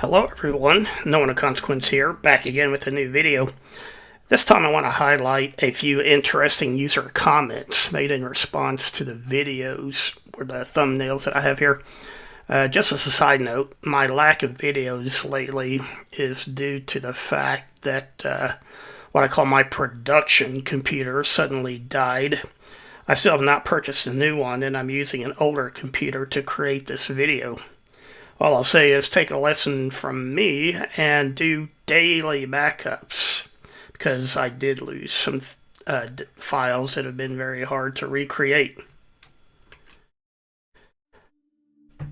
Hello everyone, No One of Consequence here, back again with a new video. This time I want to highlight a few interesting user comments made in response to the videos or the thumbnails that I have here. Just as a side note, my lack of videos lately is due to the fact that what I call my production computer suddenly died. I still have not purchased a new one, and I'm using an older computer to create this video. All I'll say is take a lesson from me and do daily backups, because I did lose some files that have been very hard to recreate.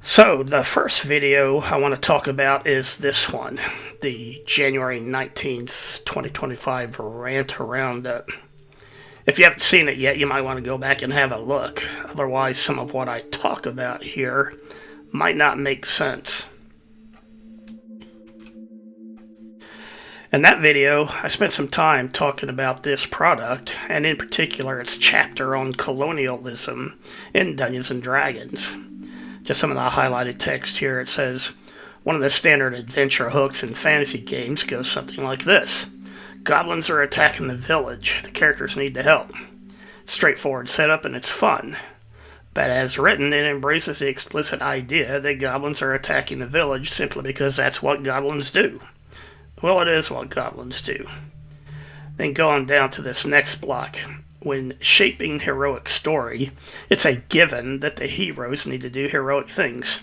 So the first video I want to talk about is this one, the January 19th, 2025 rant roundup. If you haven't seen it yet, you might want to go back and have a look. Otherwise, some of what I talk about here might not make sense. In that video, I spent some time talking about this product, and in particular its chapter on colonialism in Dungeons & Dragons. Just some of the highlighted text here. It says, one of the standard adventure hooks in fantasy games goes something like this. Goblins are attacking the village. The characters need the help. Straightforward setup and it's fun. But as written, it embraces the explicit idea that goblins are attacking the village simply because that's what goblins do. Well, it is what goblins do. Then going down to this next block. When shaping heroic story, it's a given that the heroes need to do heroic things.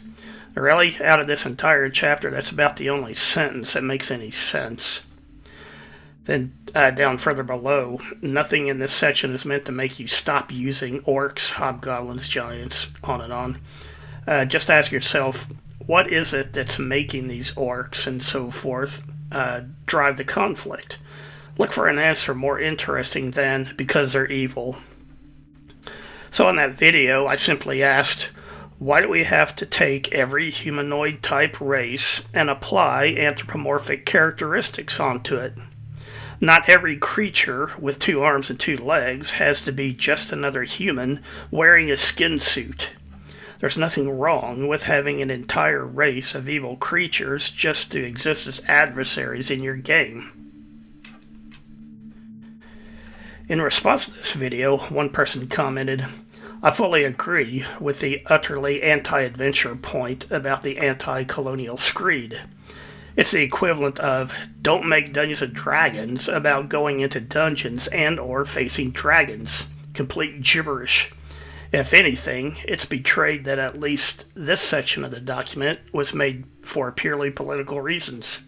Really, out of this entire chapter, that's about the only sentence that makes any sense. Then down further below, nothing in this section is meant to make you stop using orcs, hobgoblins, giants, on and on. Just ask yourself, what is it that's making these orcs and so forth drive the conflict? Look for an answer more interesting than because they're evil. So in that video, I simply asked, why do we have to take every humanoid type race and apply anthropomorphic characteristics onto it? Not every creature with 2 arms and 2 legs has to be just another human wearing a skin suit. There's nothing wrong with having an entire race of evil creatures just to exist as adversaries in your game. In response to this video, one person commented, I fully agree with the utterly anti-adventure point about the anti-colonial screed. It's the equivalent of, don't make Dungeons & Dragons about going into dungeons and or facing dragons. Complete gibberish. If anything, it's betrayed that at least this section of the document was made for purely political reasons.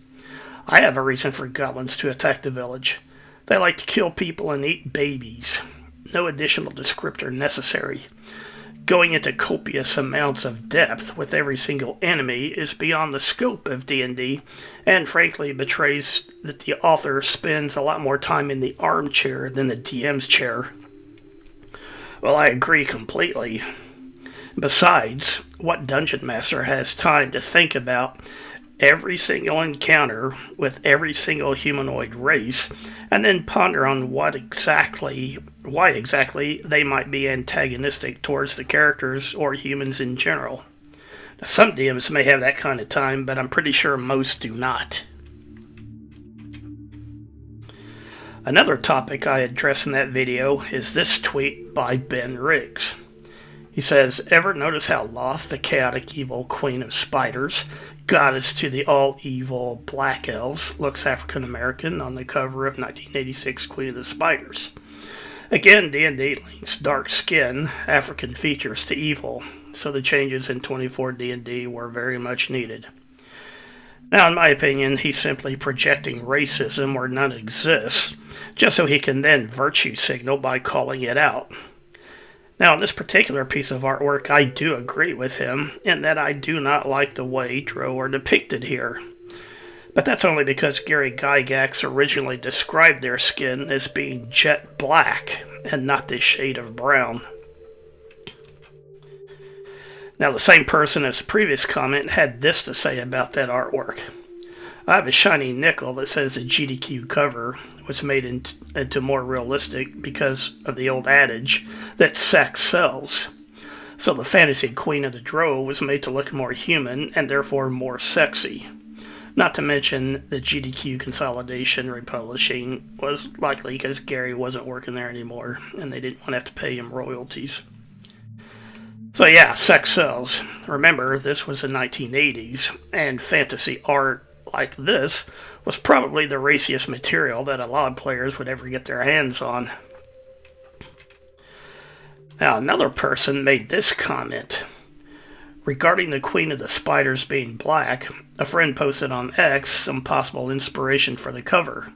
I have a reason for goblins to attack the village. They like to kill people and eat babies. No additional descriptor necessary. Going into copious amounts of depth with every single enemy is beyond the scope of D&D, and frankly betrays that the author spends a lot more time in the armchair than the DM's chair. Well, I agree completely. Besides, what dungeon master has time to think about every single encounter with every single humanoid race, and then ponder on why exactly they might be antagonistic towards the characters or humans in general? Now, some DMs may have that kind of time, but I'm pretty sure most do not. Another topic I address in that video is this tweet by Ben Riggs. He says, ever notice how Loth, the chaotic evil queen of spiders, goddess to the all-evil Black Elves, looks African-American on the cover of 1986 Queen of the Spiders? Again, D&D links dark skin, African features to evil, so the changes in 24 D&D were very much needed. Now, in my opinion, he's simply projecting racism where none exists, just so he can then virtue signal by calling it out. Now, in this particular piece of artwork, I do agree with him in that I do not like the way Drow are depicted here. But that's only because Gary Gygax originally described their skin as being jet black and not this shade of brown. Now, the same person as the previous comment had this to say about that artwork. I have a shiny nickel that says the GDQ cover was made into more realistic because of the old adage that sex sells. So the fantasy queen of the Drow was made to look more human and therefore more sexy. Not to mention the GDQ consolidation republishing was likely because Gary wasn't working there anymore and they didn't want to have to pay him royalties. So yeah, sex sells. Remember, this was the 1980s, and fantasy art like this was probably the raciest material that a lot of players would ever get their hands on. Now, another person made this comment. Regarding the Queen of the Spiders being black, a friend posted on X some possible inspiration for the cover.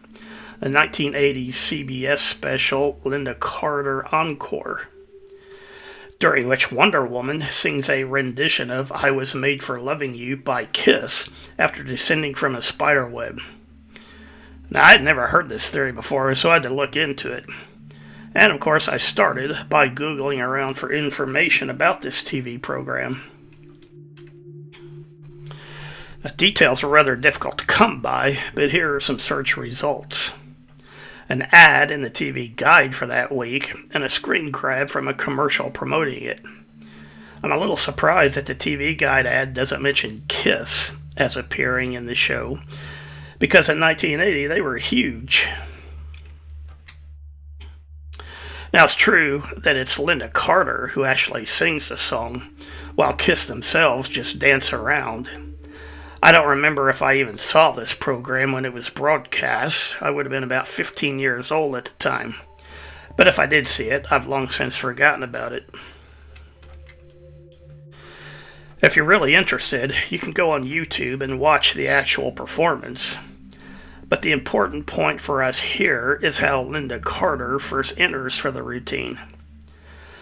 The 1980s CBS special Linda Carter Encore, during which Wonder Woman sings a rendition of I Was Made for Loving You by Kiss after descending from a spider web. Now, I'd never heard this theory before, so I had to look into it. And of course, I started by Googling around for information about this TV program. The details are rather difficult to come by, but here are some search results. An ad in the TV guide for that week, and a screen grab from a commercial promoting it. I'm a little surprised that the TV guide ad doesn't mention Kiss as appearing in the show, because in 1980 they were huge. Now, it's true that it's Linda Carter who actually sings the song, while Kiss themselves just dance around. I don't remember if I even saw this program when it was broadcast. I would have been about 15 years old at the time. But if I did see it, I've long since forgotten about it. If you're really interested, you can go on YouTube and watch the actual performance. But the important point for us here is how Linda Carter first enters for the routine.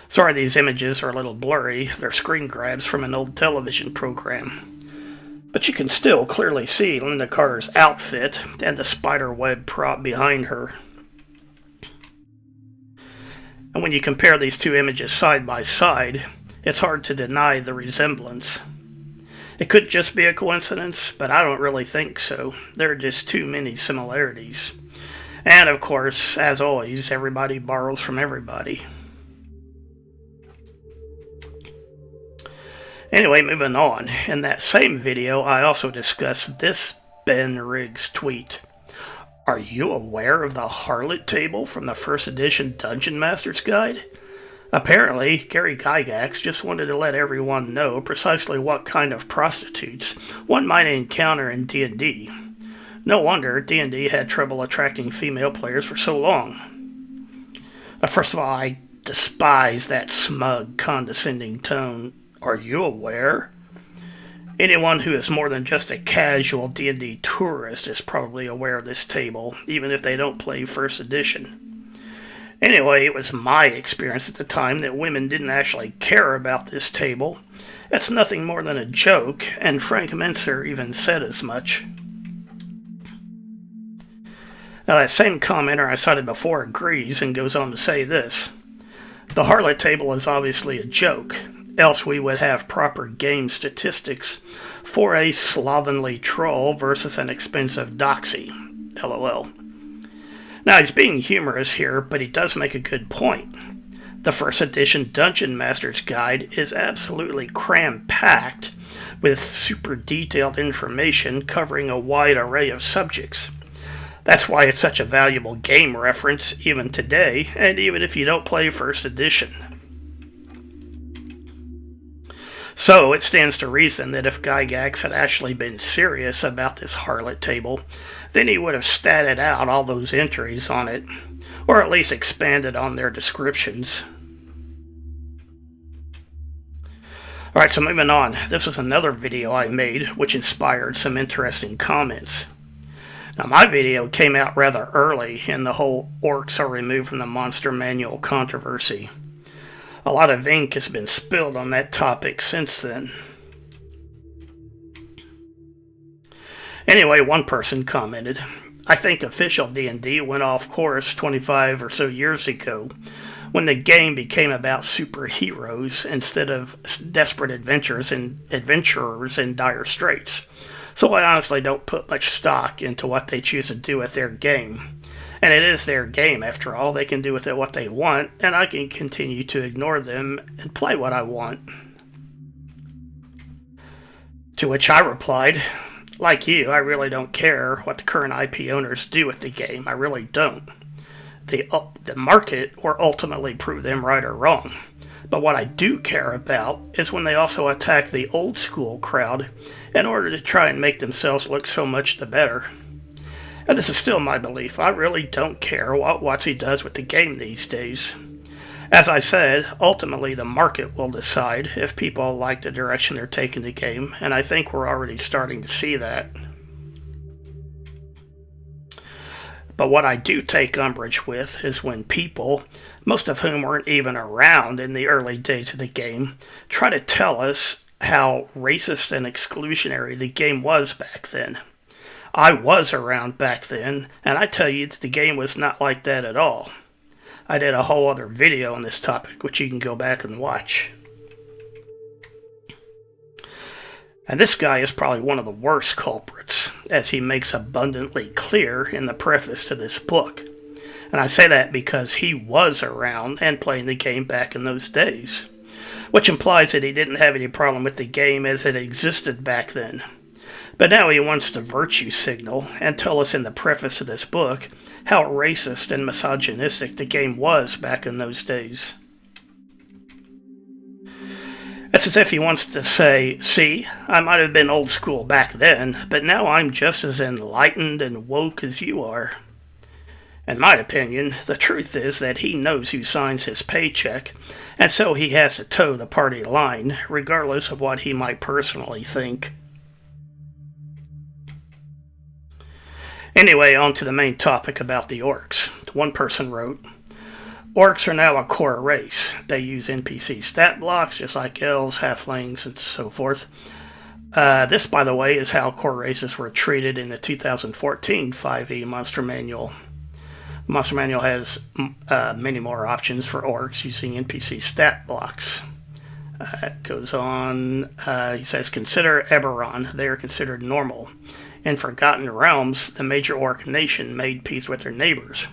Sorry, these images are a little blurry. They're screen grabs from an old television program. But you can still clearly see Linda Carter's outfit and the spider web prop behind her. And when you compare these two images side by side, it's hard to deny the resemblance. It could just be a coincidence, but I don't really think so. There are just too many similarities. And of course, as always, everybody borrows from everybody. Anyway, moving on. In that same video, I also discussed this Ben Riggs tweet. Are you aware of the harlot table from the first edition Dungeon Master's Guide? Apparently, Gary Gygax just wanted to let everyone know precisely what kind of prostitutes one might encounter in D&D. No wonder D&D had trouble attracting female players for so long. First of all, I despise that smug, condescending tone. Are you aware? Anyone who is more than just a casual D&D tourist is probably aware of this table, even if they don't play first edition. Anyway, it was my experience at the time that women didn't actually care about this table. It's nothing more than a joke, and Frank Menser even said as much. Now, that same commenter I cited before agrees and goes on to say this. The harlot table is obviously a joke. Else we would have proper game statistics for a slovenly troll versus an expensive doxy. LOL. Now, he's being humorous here, but he does make a good point. The first edition Dungeon Master's Guide is absolutely cram-packed with super detailed information covering a wide array of subjects. That's why it's such a valuable game reference even today, and even if you don't play first edition. So it stands to reason that if Gygax had actually been serious about this harlot table, then he would have statted out all those entries on it, or at least expanded on their descriptions. Alright, so moving on. This was another video I made which inspired some interesting comments. Now, my video came out rather early in the whole orcs are removed from the monster manual controversy. A lot of ink has been spilled on that topic since then. Anyway, one person commented, I think official D&D went off course 25 or so years ago when the game became about superheroes instead of desperate adventurers in dire straits. So I honestly don't put much stock into what they choose to do with their game. And it is their game, after all. They can do with it what they want, and I can continue to ignore them and play what I want. To which I replied, Like you, I really don't care what the current IP owners do with the game. I really don't. The market will ultimately prove them right or wrong. But what I do care about is when they also attack the old school crowd in order to try and make themselves look so much the better. And this is still my belief. I really don't care what WotC does with the game these days. As I said, ultimately the market will decide if people like the direction they're taking the game, and I think we're already starting to see that. But what I do take umbrage with is when people, most of whom weren't even around in the early days of the game, try to tell us how racist and exclusionary the game was back then. I was around back then, and I tell you that the game was not like that at all. I did a whole other video on this topic, which you can go back and watch. And this guy is probably one of the worst culprits, as he makes abundantly clear in the preface to this book. And I say that because he was around and playing the game back in those days, which implies that he didn't have any problem with the game as it existed back then. But now he wants to virtue signal and tell us in the preface to this book how racist and misogynistic the game was back in those days. It's as if he wants to say, see, I might have been old school back then, but now I'm just as enlightened and woke as you are. In my opinion, the truth is that he knows who signs his paycheck, and so he has to toe the party line, regardless of what he might personally think. Anyway, on to the main topic about the orcs. One person wrote, orcs are now a core race. They use NPC stat blocks, just like elves, halflings, and so forth. This, by the way, is how core races were treated in the 2014 5e Monster Manual. The Monster Manual has many more options for orcs using NPC stat blocks. It goes on, he says, consider Eberron. They are considered normal. In Forgotten Realms, the major orc nation made peace with their neighbors.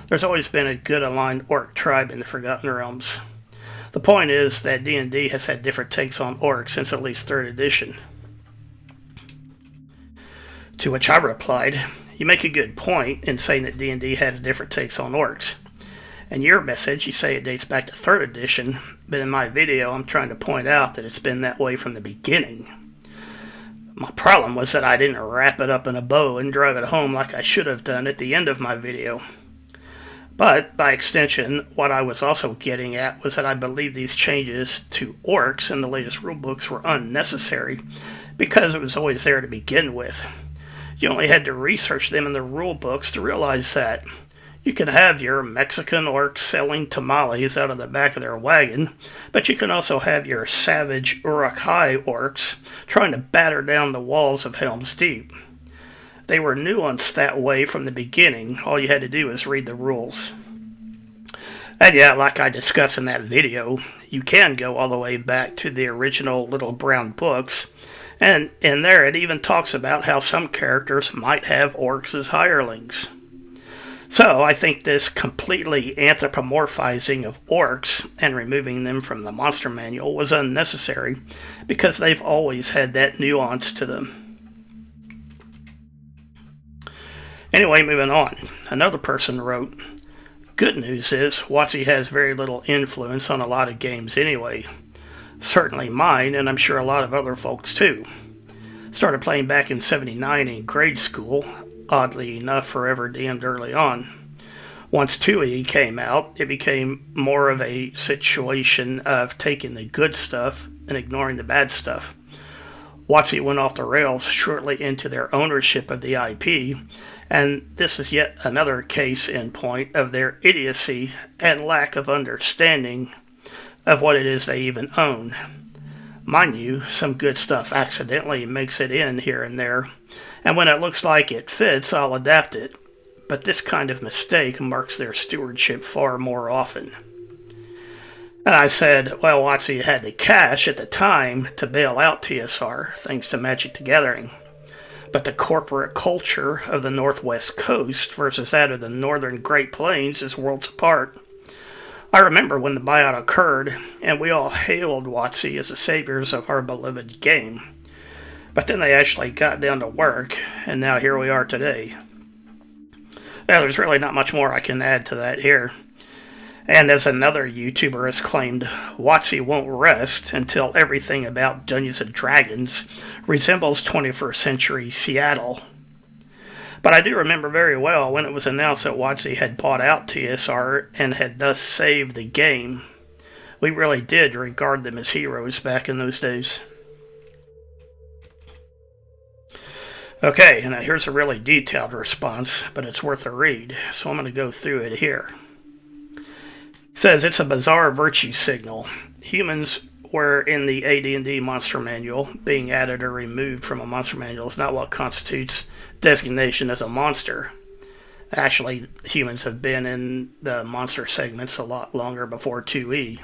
There's always been a good aligned orc tribe in the Forgotten Realms. The point is that D&D has had different takes on orcs since at least 3rd edition. To which I replied, you make a good point in saying that D&D has different takes on orcs. In your message, you say it dates back to 3rd edition, but in my video I'm trying to point out that it's been that way from the beginning. My problem was that I didn't wrap it up in a bow and drive it home like I should have done at the end of my video. But, by extension, what I was also getting at was that I believe these changes to orcs in the latest rulebooks were unnecessary because it was always there to begin with. You only had to research them in the rulebooks to realize that. You can have your Mexican orcs selling tamales out of the back of their wagon, but you can also have your savage Uruk-hai orcs trying to batter down the walls of Helm's Deep. They were nuanced that way from the beginning. All you had to do was read the rules. And yeah, like I discussed in that video, you can go all the way back to the original Little Brown books, and in there it even talks about how some characters might have orcs as hirelings. So I think this completely anthropomorphizing of orcs and removing them from the Monster Manual was unnecessary because they've always had that nuance to them. Anyway, moving on. Another person wrote, good news is WotC has very little influence on a lot of games anyway. Certainly mine, and I'm sure a lot of other folks too. Started playing back in '79 in grade school, oddly enough forever DM'd early on. Once 2E came out, it became more of a situation of taking the good stuff and ignoring the bad stuff. WotC went off the rails shortly into their ownership of the IP, and this is yet another case in point of their idiocy and lack of understanding of what it is they even own. Mind you, some good stuff accidentally makes it in here and there, and when it looks like it fits, I'll adapt it. But this kind of mistake marks their stewardship far more often. And I said, well, WotC had the cash at the time to bail out TSR, thanks to Magic the Gathering. But the corporate culture of the Northwest Coast versus that of the Northern Great Plains is worlds apart. I remember when the buyout occurred, and we all hailed WotC as the saviors of our beloved game. But then they actually got down to work, and now here we are today. Now, there's really not much more I can add to that here. And as another YouTuber has claimed, WotC won't rest until everything about Dungeons & Dragons resembles 21st century Seattle. But I do remember very well when it was announced that WotC had bought out TSR and had thus saved the game. We really did regard them as heroes back in those days. Okay, and now here's a really detailed response, but it's worth a read, so I'm going to go through it here. It says, it's a bizarre virtue signal. Humans were in the AD&D monster manual. Being added or removed from a monster manual is not what constitutes designation as a monster. Actually, humans have been in the monster segments a lot longer before 2E.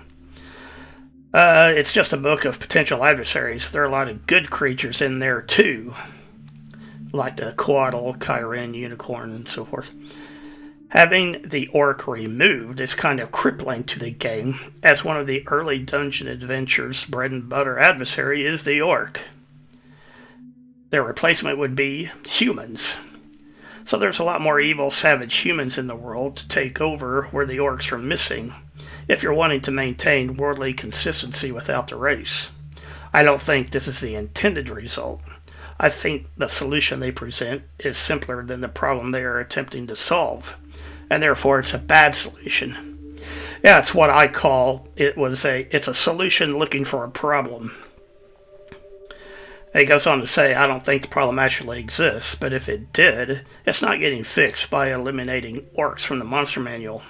It's just a book of potential adversaries. There are a lot of good creatures in there too, like the Quaddle, Chiron, Unicorn, and so forth. Having the orc removed is kind of crippling to the game, as one of the early Dungeon Adventures' bread and butter adversary is the orc. Their replacement would be humans. So there's a lot more evil, savage humans in the world to take over where the orcs are missing, if you're wanting to maintain worldly consistency without the race. I don't think this is the intended result. I think the solution they present is simpler than the problem they are attempting to solve, and therefore it's a bad solution. Yeah, it's what I call it's a solution looking for a problem. It goes on to say, I don't think the problem actually exists, but if it did, it's not getting fixed by eliminating orcs from the monster manual.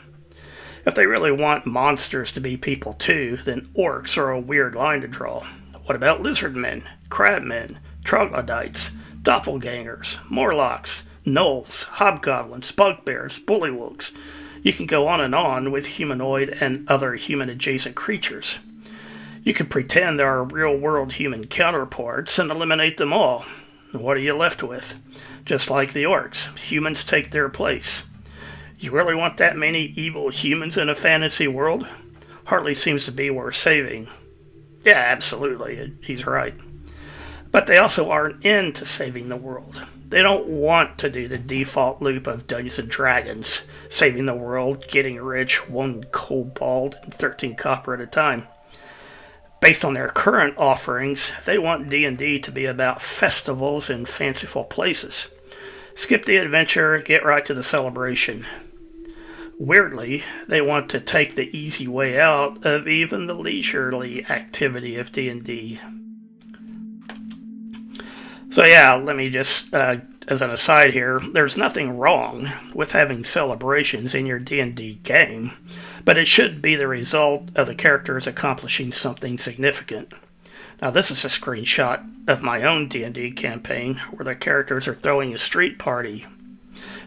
If they really want monsters to be people too, then orcs are a weird line to draw. What about lizardmen, crabmen, troglodytes, doppelgangers, morlocks, gnolls, hobgoblins, bugbears, bullywugs? You can go on with humanoid and other human-adjacent creatures. You could pretend there are real-world human counterparts and eliminate them all. What are you left with? Just like the orcs, humans take their place. You really want that many evil humans in a fantasy world? Hardly seems to be worth saving. Yeah, absolutely, he's right. But they also aren't into saving the world. They don't want to do the default loop of Dungeons & Dragons, saving the world, getting rich, 1 kobold and 13 copper at a time. Based on their current offerings, they want D&D to be about festivals and fanciful places. Skip the adventure, get right to the celebration. Weirdly, they want to take the easy way out of even the leisurely activity of D&D. So yeah, let me just, as an aside here, there's nothing wrong with having celebrations in your D&D game, but it should be the result of the characters accomplishing something significant. Now this is a screenshot of my own D&D campaign where the characters are throwing a street party,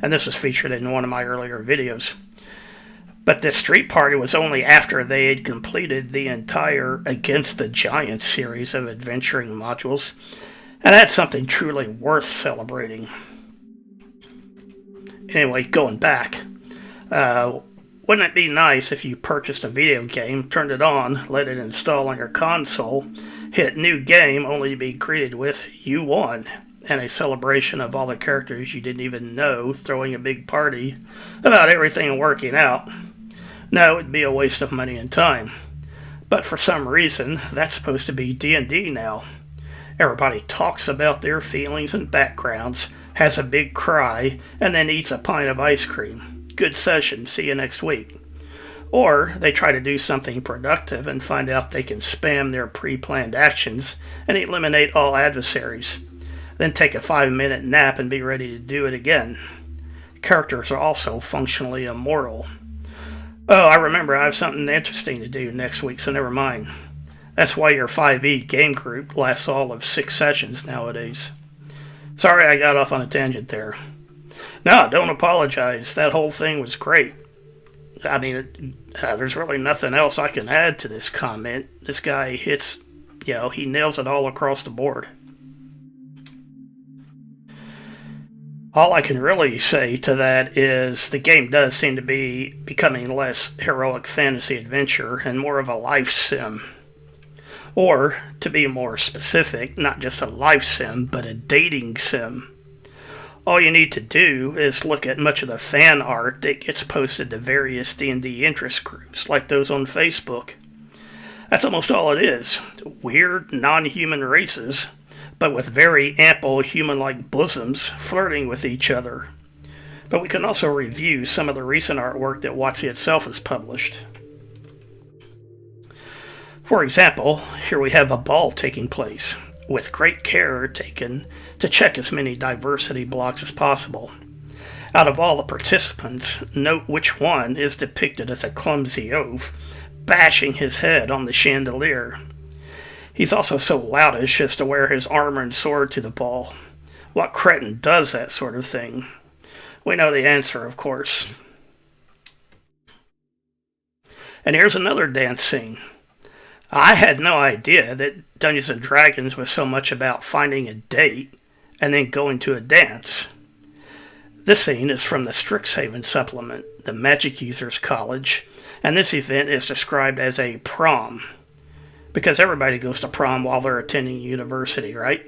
and this was featured in one of my earlier videos. But this street party was only after they had completed the entire Against the Giants series of adventuring modules, and that's something truly worth celebrating. Anyway, going back, wouldn't it be nice if you purchased a video game, turned it on, let it install on your console, hit new game, only to be greeted with, you won, and a celebration of all the characters you didn't even know throwing a big party about everything working out? No, it'd be a waste of money and time. But for some reason, that's supposed to be D&D now. Everybody talks about their feelings and backgrounds, has a big cry, and then eats a pint of ice cream. Good session, see you next week. Or they try to do something productive and find out they can spam their pre-planned actions and eliminate all adversaries. Then take a 5-minute nap and be ready to do it again. Characters are also functionally immortal. Oh, I remember I have something interesting to do next week, so never mind. That's why your 5e game group lasts all of 6 sessions nowadays. Sorry I got off on a tangent there. No, don't apologize. That whole thing was great. I mean, there's really nothing else I can add to this comment. This guy hits, he nails it all across the board. All I can really say to that is the game does seem to be becoming less heroic fantasy adventure and more of a life sim. Or, to be more specific, not just a life sim, but a dating sim. All you need to do is look at much of the fan art that gets posted to various D&D interest groups, like those on Facebook. That's almost all it is. Weird, non-human races, but with very ample human-like bosoms flirting with each other. But we can also review some of the recent artwork that WotC itself has published. For example, here we have a ball taking place, with great care taken to check as many diversity blocks as possible. Out of all the participants, note which one is depicted as a clumsy oaf, bashing his head on the chandelier. He's also so loutish as to wear his armor and sword to the ball. What cretin does that sort of thing? We know the answer, of course. And here's another dance scene. I had no idea that Dungeons & Dragons was so much about finding a date and then going to a dance. This scene is from the Strixhaven supplement, the Magic Users College, and this event is described as a prom. Because everybody goes to prom while they're attending university, right?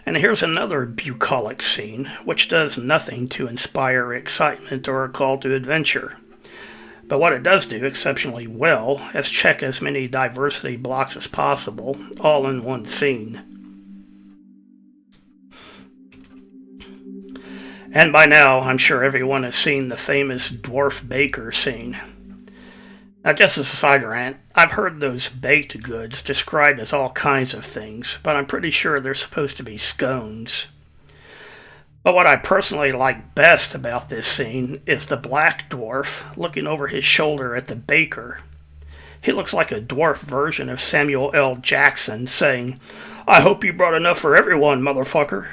And here's another bucolic scene, which does nothing to inspire excitement or a call to adventure. But what it does do exceptionally well is check as many diversity blocks as possible, all in one scene. And by now, I'm sure everyone has seen the famous dwarf baker scene. Now, just as a side rant, I've heard those baked goods described as all kinds of things, but I'm pretty sure they're supposed to be scones. But what I personally like best about this scene is the black dwarf looking over his shoulder at the baker. He looks like a dwarf version of Samuel L. Jackson saying, "I hope you brought enough for everyone, motherfucker."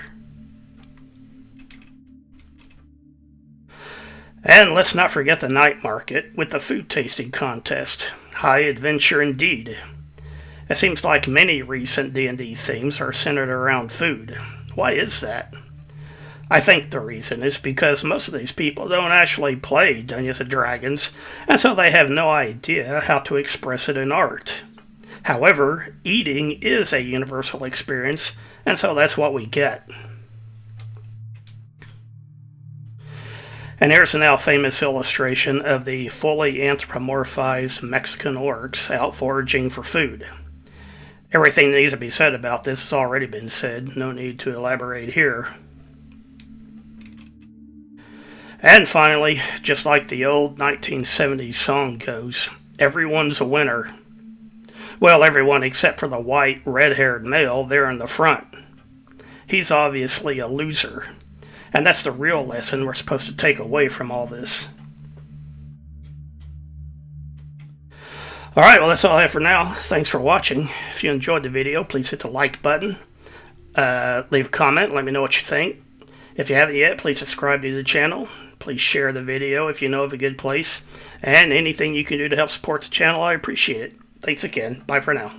And let's not forget the night market with the food tasting contest. High adventure indeed. It seems like many recent D&D themes are centered around food. Why is that? I think the reason is because most of these people don't actually play Dungeons & Dragons, and so they have no idea how to express it in art. However, eating is a universal experience, and so that's what we get. And here's a now famous illustration of the fully anthropomorphized Mexican orcs out foraging for food. Everything that needs to be said about this has already been said, no need to elaborate here. And finally, just like the old 1970s song goes, everyone's a winner. Well, everyone except for the white, red-haired male there in the front. He's obviously a loser. And that's the real lesson we're supposed to take away from all this. Alright, well that's all I have for now. Thanks for watching. If you enjoyed the video, please hit the like button. Leave a comment, let me know what you think. If you haven't yet, please subscribe to the channel. Please share the video if you know of a good place. And anything you can do to help support the channel, I appreciate it. Thanks again. Bye for now.